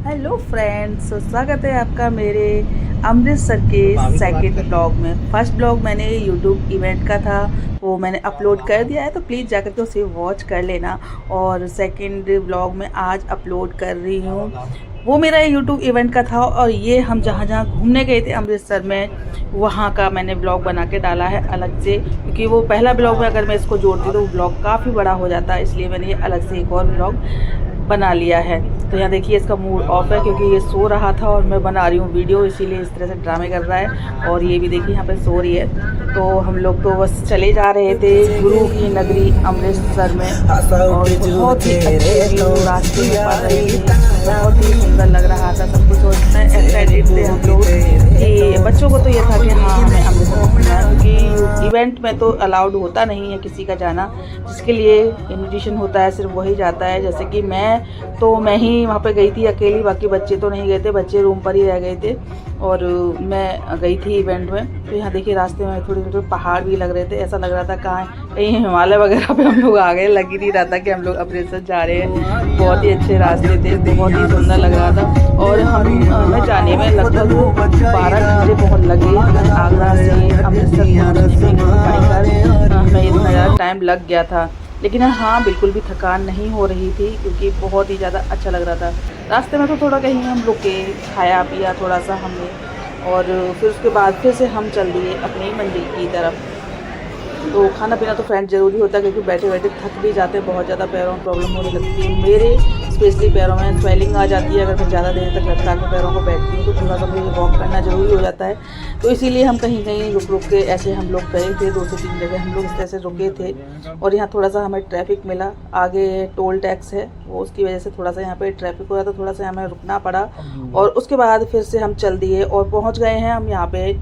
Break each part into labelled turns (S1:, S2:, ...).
S1: Hello friends, स्वागत है आपका मेरे अमृतसर के सेकंड ब्लॉग में। फर्स्ट ब्लॉग मैंने यूट्यूब इवेंट का था, वो मैंने अपलोड कर दिया है, तो प्लीज़ जाकर के उसे वॉच कर लेना। और सेकंड ब्लॉग में आज अपलोड कर रही हूँ, वो मेरा यूट्यूब इवेंट का था। और ये हम जहाँ जहाँ घूमने गए थे अमृतसर में, वहाँ का मैंने ब्लॉग बना के डाला है अलग से, क्योंकि वो पहला ब्लॉग में अगर मैं इसको जोड़ती तो ब्लॉग काफ़ी बड़ा हो जाता, इसलिए मैंने ये अलग से एक और ब्लॉग बना लिया है। तो यहाँ देखिए इसका मूड ऑफ है क्योंकि ये सो रहा था और मैं बना रही हूँ वीडियो, इसीलिए इस तरह से ड्रामे कर रहा है। और ये भी देखिए यहाँ पे सो रही है। तो हम लोग तो बस चले जा रहे थे गुरु की नगरी अमृतसर में, और बहुत ही अच्छे व्यू रास्ते में पड़ रही थी, बहुत ही सुंदर लग रहा था सब कुछ। और इतने एक्साइटेड थे हम लोग कि बच्चों को तो ये था कि हाँ हमें अमृतसर घूमना है, क्योंकि इवेंट में तो अलाउड होता नहीं है किसी का जाना, जिसके लिए इन्विटेशन होता है सिर्फ वही जाता है। जैसे कि मैं ही वहाँ पे गई थी अकेली, बाकी बच्चे तो नहीं गए थे, बच्चे रूम पर ही रह गए थे और मैं गई थी इवेंट में। तो यहाँ देखिए रास्ते में थोड़े थोड़े पहाड़ भी लग रहे थे, ऐसा लग रहा था कहीं हिमालय वगैरह पे हम लोग आ गए, लग ही नहीं रहा था कि हम लोग अमृतसर जा रहे हैं। बहुत ही अच्छे रास्ते थे, बहुत ही सुंदर लग रहा था। और हमें जाने में लगभग 12 घंटे पहुँच लगे। आगरा से अमृतसर हमें इतना ज़्यादा टाइम लग गया था, लेकिन हाँ बिल्कुल भी थकान नहीं हो रही थी क्योंकि बहुत ही ज़्यादा अच्छा लग रहा था। रास्ते में तो थोड़ा कहीं हम रुके, खाया पिया थोड़ा सा हमने, और फिर उसके बाद फिर से हम चल दिए अपनी मंजिल की तरफ। तो खाना पीना तो फ्रेंड ज़रूरी होता है, क्योंकि बैठे बैठे थक भी जाते हैं, बहुत ज़्यादा पैरों में प्रॉब्लम होने लगती है। मेरे स्पेशली पैरों में स्वेलिंग आ जाती है अगर मैं ज़्यादा देर तक लटका के पैरों को बैठती हूँ, तो थोड़ा सा मुझे वॉक करना ज़रूरी हो जाता है। तो इसीलिए हम कहीं कहीं रुक रुक के ऐसे हम लोग गए थे, 2 से 3 जगह हम लोग इस तरह से रुके थे। और यहाँ थोड़ा सा हमें ट्रैफिक मिला, आगे टोल टैक्स है वो, उसकी वजह से थोड़ा सा यहाँ पे ट्रैफिक हो रहा था, थोड़ा सा हमें रुकना पड़ा। और उसके बाद फिर से हम चल दिए और पहुँच गए हैं हम यहाँ पे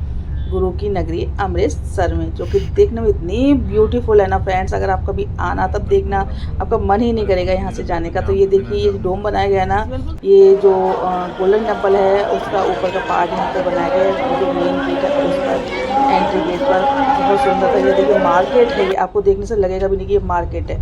S1: गुरु की नगरी अमृतसर में, जो कि देखने में इतनी ब्यूटीफुल है ना फ्रेंड्स। अगर आप कभी आना तब देखना, आपका मन ही नहीं करेगा यहाँ से जाने का। तो ये देखिए ये डोम बनाया गया है ना, ये जो गोल्डन टेम्पल है उसका ऊपर का पार्ट यहाँ पे बनाया गया है, जो मेन गेट है उस पर, एंट्री गेट पर। बहुत सुंदर था। ये देखिए मार्केट है, ये आपको देखने से लगेगा भी नहीं कि ये मार्केट है।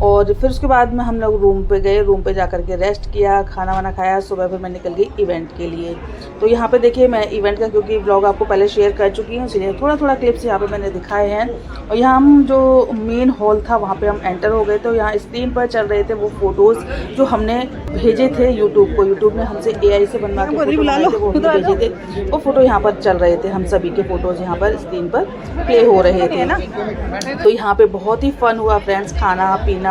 S1: और फिर उसके बाद में हम लोग रूम पे गए, रूम पे जा कर के रेस्ट किया, खाना वाना खाया। सुबह फिर मैं निकल गई इवेंट के लिए। तो यहाँ पे देखिए मैं इवेंट का, क्योंकि व्लॉग आपको पहले शेयर कर चुकी हूँ, इसलिए थोड़ा थोड़ा क्लिप्स यहाँ पे मैंने दिखाए हैं। और यहाँ हम जो मेन हॉल था वहाँ पे हम एंटर हो गए। तो यहाँ स्क्रीन पर चल रहे थे वो फ़ोटोज़ जो हमने भेजे थे यूट्यूब को। यूट्यूब ने हमसे AI से बनवा के फोटो बनाए थे, वो हमने भेजे थे। वो फ़ोटो यहाँ पर चल रहे थे, हम सभी के फ़ोटोज़ यहाँ पर स्क्रीन पर प्ले हो रहे थे ना। तो यहाँ पे बहुत ही फन हुआ फ्रेंड्स, खाना पीना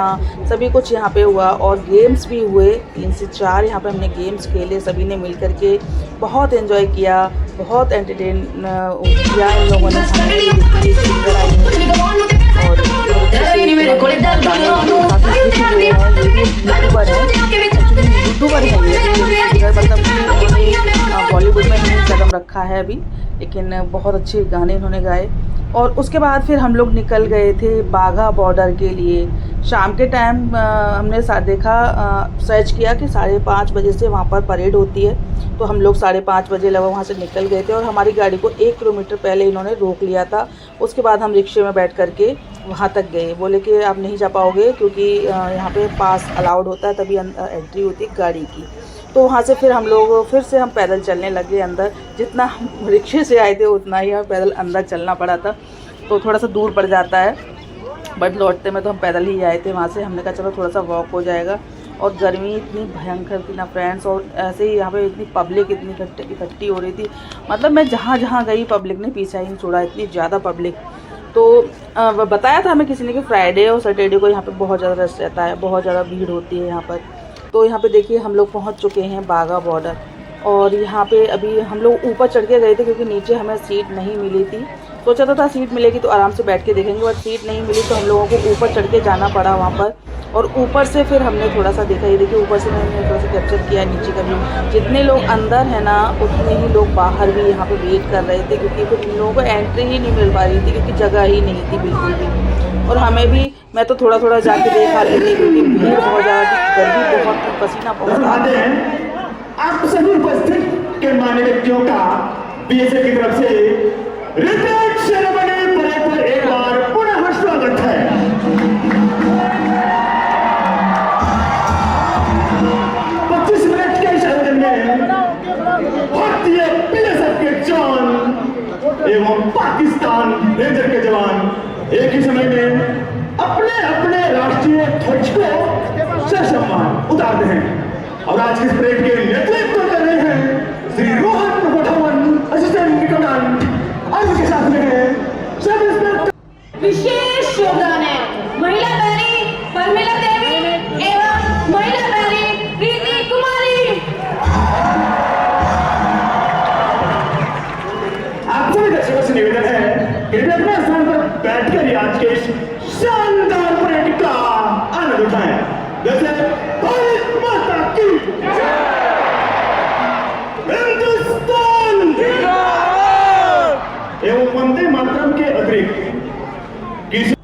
S1: सभी कुछ यहाँ पे हुआ। और गेम्स भी हुए, 3 से 4 यहाँ पे हमने गेम्स खेले, सभी ने मिल करके बहुत एंजॉय किया, बहुत एंटरटेन किया इन लोगों ने। बॉलीवुड में नहीं कदम रखा है अभी, लेकिन बहुत अच्छे गाने इन्होंने गाए। और उसके बाद फिर हम लोग निकल गए थे बाघा बॉर्डर के लिए। शाम के टाइम हमने देखा, सर्च किया कि 5:30 बजे से वहाँ पर परेड होती है। तो हम लोग 5:30 बजे लगभग वहाँ से निकल गए थे, और हमारी गाड़ी को 1 किलोमीटर पहले इन्होंने रोक लिया था। उसके बाद हम रिक्शे में बैठ करके वहाँ तक गए। बोले कि आप नहीं जा पाओगे, क्योंकि यहाँ पे पास अलाउड होता है, तभी एंट्री होती है गाड़ी की। तो वहाँ से फिर हम लोग फिर से हम पैदल चलने लगे अंदर। जितना हम रिक्शे से आए थे उतना ही हमें पैदल अंदर चलना पड़ा था, तो थोड़ा सा दूर पड़ जाता है, बट लौटते में तो हम पैदल ही आए थे वहाँ से। हमने कहा चलो थोड़ा सा वॉक हो जाएगा। और गर्मी इतनी भयंकर थी ना फ्रेंड्स, और ऐसे ही यहाँ पे इतनी पब्लिक इतनी इकट्ठी हो रही थी, मतलब मैं जहाँ जहाँ गई पब्लिक ने पीछा ही नहीं छोड़ा, इतनी ज़्यादा पब्लिक। तो बताया था हमें किसी ने कि फ्राइडे और सैटरडे को यहाँ पे बहुत ज़्यादा रश रहता है, बहुत ज़्यादा भीड़ होती है यहाँ पर। तो यहाँ पे देखिए हम लोग पहुँच चुके हैं बाघा बॉर्डर। और यहाँ पे अभी हम लोग ऊपर चढ़ के गए थे, क्योंकि नीचे हमें सीट नहीं मिली थी। सोचा तो था सीट मिलेगी तो आराम से बैठ के देखेंगे, बट सीट नहीं मिली, तो हम लोगों को ऊपर चढ़ के जाना पड़ा वहाँ पर। और ऊपर से फिर हमने थोड़ा सा देखा, ये देखिए ऊपर से मैंने थोड़ा सा कैप्चर किया नीचे का व्यू। जितने लोग अंदर है ना, उतने ही लोग बाहर भी यहाँ पे वेट कर रहे थे, क्योंकि फिर इन लोगों को एंट्री ही नहीं मिल पा रही थी, क्योंकि जगह ही नहीं थी बिल्कुल भी। और हमें भी, मैं तो थोड़ा थोड़ा जाके देखा रही थी, क्योंकि भीड़ बहुत ज़्यादा थी, गर्मी बहुत थी, पसीना बहुत आ रहा था।
S2: आप सभी उपस्थित के मान्य व्यक्तियों का BSF की तरफ से रिटेक सेरेमनी पर एक बार पुनः स्वागत है। 25 मिनट के इस आयोजन में भारतीय बीएसएफ के जवान एवं पाकिस्तान रेंजर के जवान एक ही समय में अपने अपने राष्ट्रीय ध्वज को ससम्मान उतारते हैं। और आज की इस परेड के नेतृत्व कर रहे हैं श्री रोहन वधावन, असिस्टेंट कमांडेंट, और उनके साथ में है सब इंस्पेक्टर।
S3: विशेष योगदान है महिला बैरी परमिला देवी एवं महिला बैरी प्रीति कुमारी।
S2: आप सभी दर्शकों से निवेदन है कि वे अपने स्थान पर बैठकर आज के इस शानदार परेड का आनंद उठाएं। जैसे भारत माता की हिंदुस्तान एवं वंदे मातरम के अतिरिक्त किसी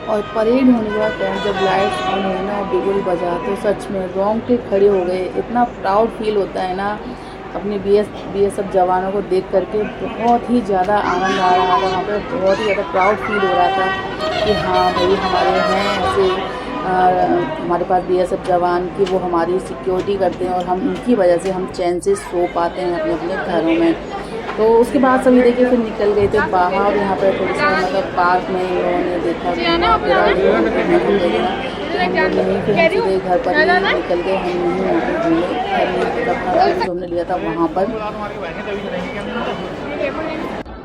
S1: और परेड होने के बाद फ्रेंड्स जब लाइट्स ऑन हुई ना और बिगुल बजा तो सच में रोंगटे खड़े हो गए। इतना प्राउड फील होता है ना अपने बीएसएफ जवानों को देख करके। बहुत ही ज़्यादा आनंद आ रहा था वहाँ पे, बहुत ही ज़्यादा प्राउड फील हो रहा था कि हाँ भाई हमारे हैं ऐसे हमारे पास बीएसएफ जवान की वो हमारी सिक्योरिटी करते हैं और हम उनकी वजह से हम चैन से सो पाते हैं अपने अपने घरों में। तो उसके बाद सभी देखिए फिर निकल गए थे बाहर। यहाँ पर थोड़ी सा मतलब पार्क में इन लोगों ने देखा फिर हम सीधे घर पर ही निकल गए। हम नहीं घर में हमने लिया था वहाँ पर।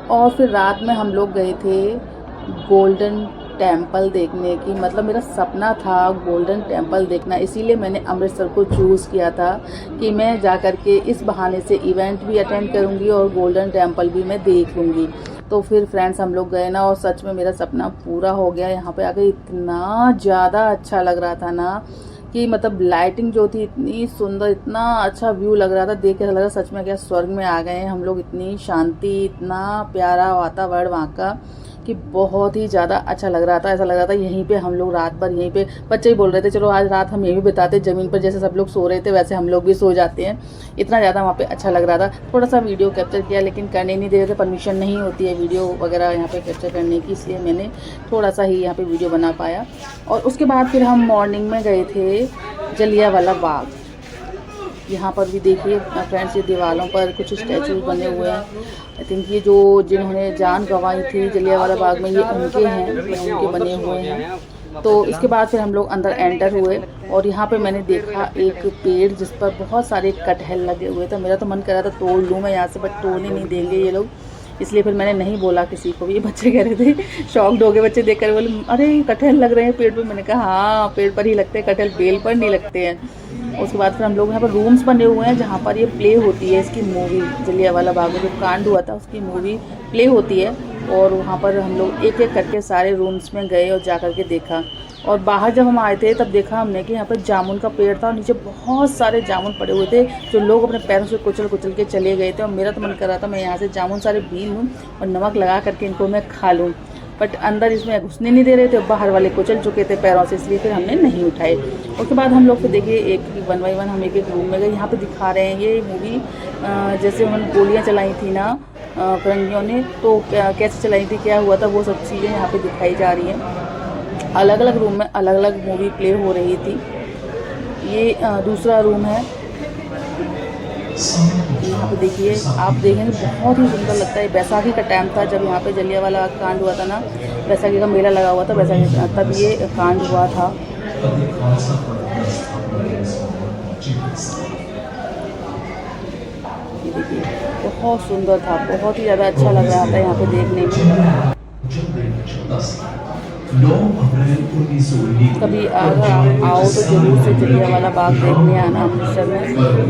S1: और फिर रात में हम लोग गए थे गोल्डन टेम्पल देखने की। मतलब मेरा सपना था गोल्डन टेम्पल देखना, इसीलिए मैंने अमृतसर को चूज़ किया था कि मैं जा कर के इस बहाने से इवेंट भी अटेंड करूंगी और गोल्डन टेम्पल भी मैं देख लूँगी। तो फिर फ्रेंड्स हम लोग गए ना और सच में मेरा सपना पूरा हो गया। यहाँ पे आके इतना ज़्यादा अच्छा लग रहा था ना कि मतलब लाइटिंग जो थी इतनी सुंदर, इतना अच्छा व्यू लग रहा था, देख के लग रहा सच में क्या स्वर्ग में आ गए हैं हम लोग। इतनी शांति, इतना प्यारा वातावरण वहाँ का कि बहुत ही ज़्यादा अच्छा लग रहा था। ऐसा लग रहा था यहीं पे हम लोग रात भर यहीं पे, बच्चे ही बोल रहे थे चलो आज रात हम यहीं भी बिताते, ज़मीन पर जैसे सब लोग सो रहे थे वैसे हम लोग भी सो जाते हैं। इतना ज़्यादा वहाँ पे अच्छा लग रहा था। थोड़ा सा वीडियो कैप्चर किया लेकिन करने नहीं दे रहे थे, परमिशन नहीं होती है वीडियो वगैरह यहाँ पे कैप्चर करने की, इसलिए मैंने थोड़ा सा ही यहाँ पे वीडियो बना पाया। और उसके बाद फिर हम मॉर्निंग में गए थे जलियांवाला बाग। यहाँ पर भी देखिए फ्रेंड्स ये दीवारों पर कुछ स्टैचू बने हुए हैं। आई थिंक ये जो जिन्होंने जान गंवाई थी जलियांवाला बाग में ये उनके हैं, उनके बने हुए हैं। तो इसके बाद फिर हम लोग अंदर एंटर हुए और यहाँ पे मैंने देखा एक पेड़ जिस पर बहुत सारे कटहल लगे हुए थे। मेरा तो मन कर रहा था तोड़ लूँ मैं यहाँ से, बट तोड़ने नहीं देंगे ये लोग, इसलिए फिर मैंने नहीं बोला किसी को भी। ये बच्चे कह रहे थे, शॉक्ड हो गए बच्चे देखकर, बोले अरे कटहल लग रहे हैं पेड़ पे। मैंने कहा हाँ पेड़ पर ही लगते हैं कटहल, बेल पर नहीं लगते हैं। उसके बाद फिर हम लोग यहाँ पर रूम्स बने हुए हैं जहाँ पर ये प्ले होती है, इसकी मूवी जलियांवाला बाग में जो कांड हुआ था उसकी मूवी प्ले होती है। और वहाँ पर हम लोग एक एक करके सारे रूम्स में गए और जा कर के देखा। और बाहर जब हम आए थे तब देखा हमने कि यहाँ पर जामुन का पेड़ था और नीचे बहुत सारे जामुन पड़े हुए थे जो लोग अपने पैरों से कुचल कुचल के चले गए थे। और मेरा तो मन कर रहा था मैं यहाँ से जामुन सारे बीन लूँ और नमक लगा करके इनको मैं खा लूँ, बट अंदर इसमें घुसने नहीं दे रहे थे, बाहर वाले कुचल चुके थे पैरों से, इसलिए फिर हमने नहीं उठाए। उसके बाद हम लोग फिर देखिए एक 1 बाय 1 हम एक रूम में गए। यहाँ पे दिखा रहे हैं ये मूवी जैसे उन्होंने गोलियाँ चलाई थी ना फिरंगियों ने, तो कैसे चलाई थी, क्या हुआ था, वो सब चीज़ें यहाँ पे दिखाई जा रही हैं। अलग अलग रूम में अलग अलग मूवी प्ले हो रही थी। ये दूसरा रूम है। यहाँ पे देखिए, आप देखेंगे बहुत ही सुंदर लगता है। बैसाखी का टाइम था जब यहाँ पे जलियांवाला बाग कांड हुआ था ना, बैसाखी का मेला लगा हुआ था, बैसाखी तब ये कांड हुआ था। ये देखिए बहुत सुंदर था, बहुत ही ज़्यादा अच्छा लग रहा था यहाँ पे देखने में। कभी अगर आप आओ तो ज़रूर से जलियांवाला बाग देखने आना अमृतसर में।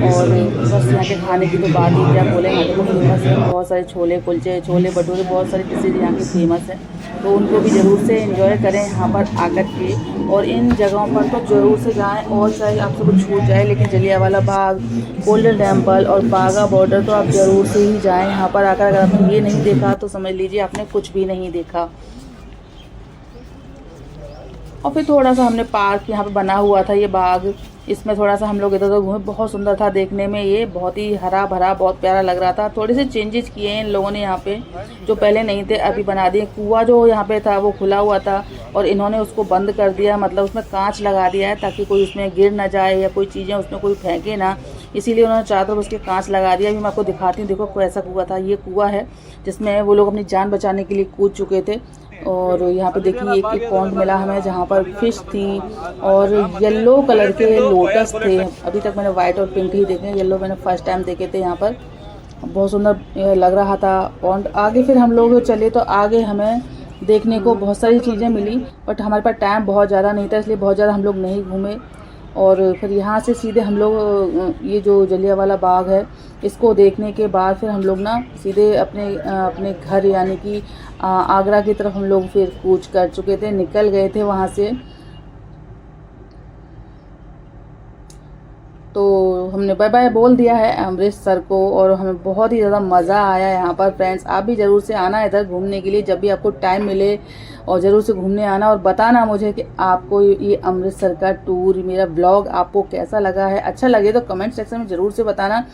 S1: और बस यहाँ के खाने की तो बात ही क्या बोले, यहाँ के तो फेमस है। बहुत सारे छोले कुलचे, छोले भटूरे, बहुत सारी डिशेज यहाँ की फेमस है, तो उनको भी ज़रूर से एंजॉय करें यहाँ पर आकर के। और इन जगहों पर तो ज़रूर से जाएं। और चाहे आपसे कुछ छूट जाए, लेकिन जलियांवाला बाग, गोल्डन टेम्पल और बाघा बॉर्डर तो आप ज़रूर से ही जाएँ यहाँ पर आकर। अगर आपने ये नहीं देखा तो समझ लीजिए आपने कुछ भी नहीं देखा। और फिर थोड़ा सा हमने पार्क यहाँ पे बना हुआ था, ये बाग, इसमें थोड़ा सा हम लोग इधर उधर घूमे। बहुत सुंदर था देखने में, ये बहुत ही हरा भरा, बहुत प्यारा लग रहा था। थोड़े से चेंजेस किए हैं इन लोगों ने यहाँ पे, जो पहले नहीं थे अभी बना दिए। कुआं जो यहाँ पे था वो खुला हुआ था और इन्होंने उसको बंद कर दिया, मतलब उसमें कांच लगा दिया है ताकि कोई उसमें गिर ना जाए या कोई चीज़ें उसमें कोई फेंके ना, इसीलिए उन्होंने चारों तरफ उसके कांच लगा दिया। अभी मैं आपको दिखाती हूँ, देखो कैसा कुआं था। ये कुआं है जिसमें वो लोग अपनी जान बचाने के लिए कूद चुके थे। और यहाँ पे देखिए एक पॉन्ड मिला हमें जहाँ पर फिश थी और येलो कलर के लोटस थे। अभी तक मैंने वाइट और पिंक ही देखे, येलो मैंने फर्स्ट टाइम देखे थे यहाँ पर। बहुत सुंदर लग रहा था पॉन्ड। आगे फिर हम लोग चले तो आगे हमें देखने को बहुत सारी चीज़ें मिली, बट हमारे पास टाइम बहुत ज़्यादा नहीं था, इसलिए बहुत ज़्यादा हम लोग नहीं घूमे। और फिर यहाँ से सीधे हम लोग ये जो जलियांवाला बाग है इसको देखने के बाद फिर हम लोग ना सीधे अपने घर यानी कि आगरा की तरफ हम लोग फिर कूच कर चुके थे, निकल गए थे वहाँ से। तो हमने बाय बाय बोल दिया है अमृतसर को और हमें बहुत ही ज़्यादा मज़ा आया यहाँ पर। फ्रेंड्स, आप भी ज़रूर से आना इधर घूमने के लिए जब भी आपको टाइम मिले, और ज़रूर से घूमने आना और बताना मुझे कि आपको ये अमृतसर का टूर, मेरा ब्लॉग आपको कैसा लगा है। अच्छा लगे तो कमेंट सेक्शन में ज़रूर से बताना।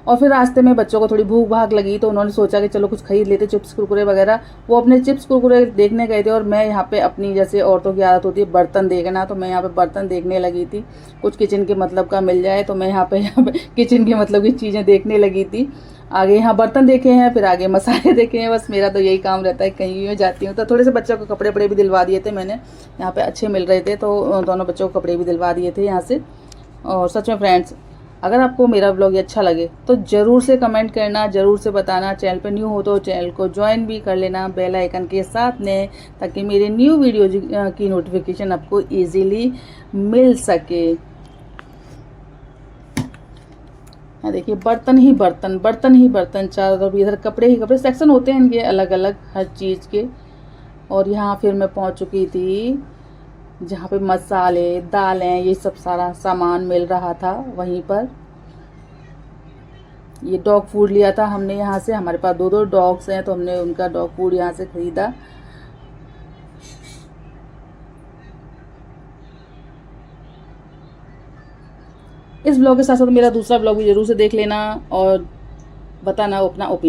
S1: और फिर रास्ते में बच्चों को थोड़ी भूख भाग लगी तो उन्होंने सोचा कि चलो कुछ खरीद लेते, चिप्स कुरकुरे वगैरह। वो अपने चिप्स कुरकुरे देखने गए थे और मैं यहाँ पे अपनी, जैसे औरतों की आदत होती है बर्तन देखना, तो मैं यहाँ पे बर्तन देखने लगी थी। कुछ किचन के मतलब का मिल जाए तो मैं यहाँ पे किचन के मतलब की चीज़ें देखने लगी थी। आगे यहाँ बर्तन देखे हैं, फिर आगे मसाले देखे हैं। बस मेरा तो यही काम रहता है, कहीं भी मैं जाती हूँ तो थोड़े से बच्चों को कपड़े वपड़े भी दिलवा दिए थे मैंने, यहाँ पे अच्छे मिल रहे थे तो दोनों बच्चों को कपड़े भी दिलवा दिए थे यहाँ से। और सच में फ्रेंड्स, अगर आपको मेरा ब्लॉग अच्छा लगे तो ज़रूर से कमेंट करना, ज़रूर से बताना। चैनल पर न्यू हो तो चैनल को ज्वाइन भी कर लेना बेल आइकन के साथ में, ताकि मेरे न्यू वीडियो की नोटिफिकेशन आपको इजीली मिल सके। हाँ देखिए, बर्तन ही बर्तन, बर्तन ही बर्तन, चारों तरफ इधर कपड़े ही कपड़े, सेक्शन होते हैं इनके अलग अलग हर चीज़ के। और यहाँ फिर मैं पहुँच चुकी थी जहाँ पे मसाले, दालें, ये सब सारा सामान मिल रहा था वहीं पर। ये डॉग फूड लिया था हमने यहाँ से, हमारे पास 2 डॉग्स हैं तो हमने उनका डॉग फूड यहाँ से ख़रीदा। इस ब्लॉग के साथ साथ मेरा दूसरा ब्लॉग भी ज़रूर से देख लेना और बताना अपना ओपिनियन।